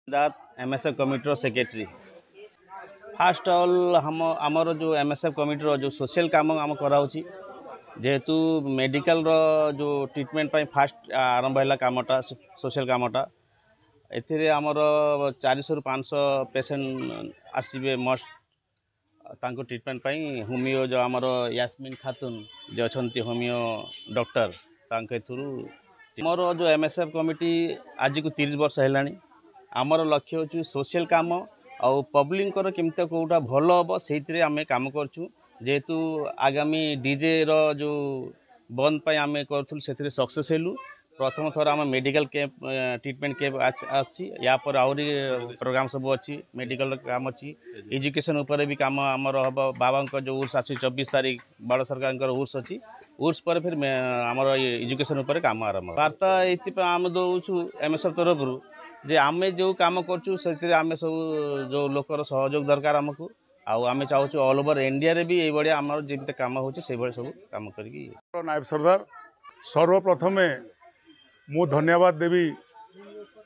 that MSF committee secretary fast all हम आमर जो MSF कमिटी जो सोशल काम आम कराऊँगी जेहेतु मेडिकल रो जो ट्रीटमेंट पाई फास्ट आरंभ है कामटा सोशल कामटा एथिरे आमर 400 रु 500 पेशेंट आसबे मस्ट तांको ट्रीटमेंट पाई होमियो जो आमर यास्मिन खातून जो अच्छा होमियो डॉक्टर तांके थ्रू मोर जो MSF कमिटी आज को 30 वर्ष है आमर लक्ष्य हो सोशल काम आउ पब्लिक केमती कौटा भल हम से आम कम करूँ जेहेतु आगामी डीजे रो जो बंद पाई आम करूँ से सक्सेस हेलु प्रथम थर आम मेडिकल कैंप ट्रीटमेंट कैंप आपर आहरी प्रोग्राम सब अच्छी मेडिकल काम अच्छी एजुकेशन उपर भी काम आमर हम बाबा जो उर्स आस 24 तारीख बड़ सरकार उर्स अच्छी उर्स पर फिर आमर एजुकेशन उपर काम आरंभ वार्ता ये आम दौचु MSF तरफ जे आम जो कम कर आम सब जो लोकर सहयोग दरकार आमको आम चाहूँ ऑल ओवर इंडिया रे भी ये आम जमी कम हो सब कम कर नायब सरदार सर्वप्रथमे मु धन्यवाद देवी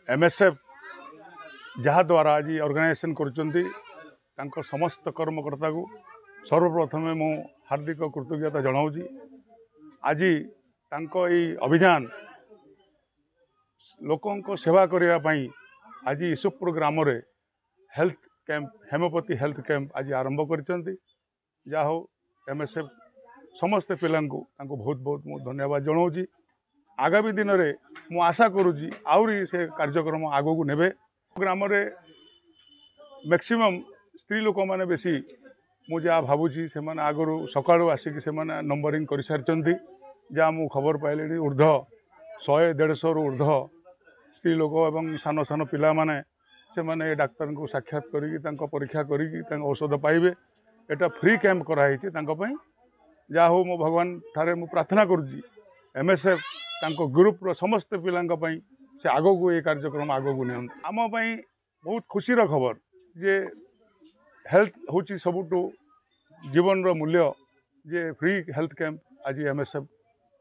MSF जहा द्वारा आज ऑर्गेनाइजेशन कर समस्त कर्मकर्ता को सर्वप्रथमे मु हार्दिक कृतज्ञता जनाऊँगी आज यही अभियान लोकों सेवा करने आज ईसुपुर ग्राम रे health camp homoeopathy health camp आज आरंभ कर जा हो MSF समस्त पिला बहुत बहुत मु धन्यवाद जनाऊँगी आगामी दिन में मु आशा करुँगी आहरी से कार्यक्रम आगो को नेबे ग्राम रे मैक्सिमम स्त्री लोक मैंने बेसी मुझे भावुची से आगु सकाळु आसिक से नंबरिंग कर सारी जहाँ मु खबर पाइली ऊर्ध 100-150 रु ऊर्ध स्त्री लोक एवं सान सान पिला माने से माने डाक्तर को साक्षात करी परीक्षा करी औषध पाइबे एटा फ्री कैंप कराई जा हो मो भगवान ठारे मु प्रार्थना करुँगी MSF तांको ग्रुप रो समस्त पिला से आगो को ये कार्यक्रम आगो को नि आम बहुत खुशी खबर जे हेल्थ हूँ सबुठु जीवन रो मूल्य जे फ्री हेल्थ कैंप आज MSF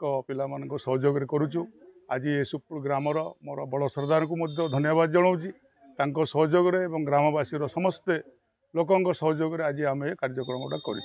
को पिला मानक सहयोग करुचु आज ईसुपुर ग्रामर मोर बड़ सरदार को धन्यवाद जनाऊँगी सहयोग एवं ग्रामवासी समस्ते लोकों सहयोग आज आम कार्यक्रम करूँ।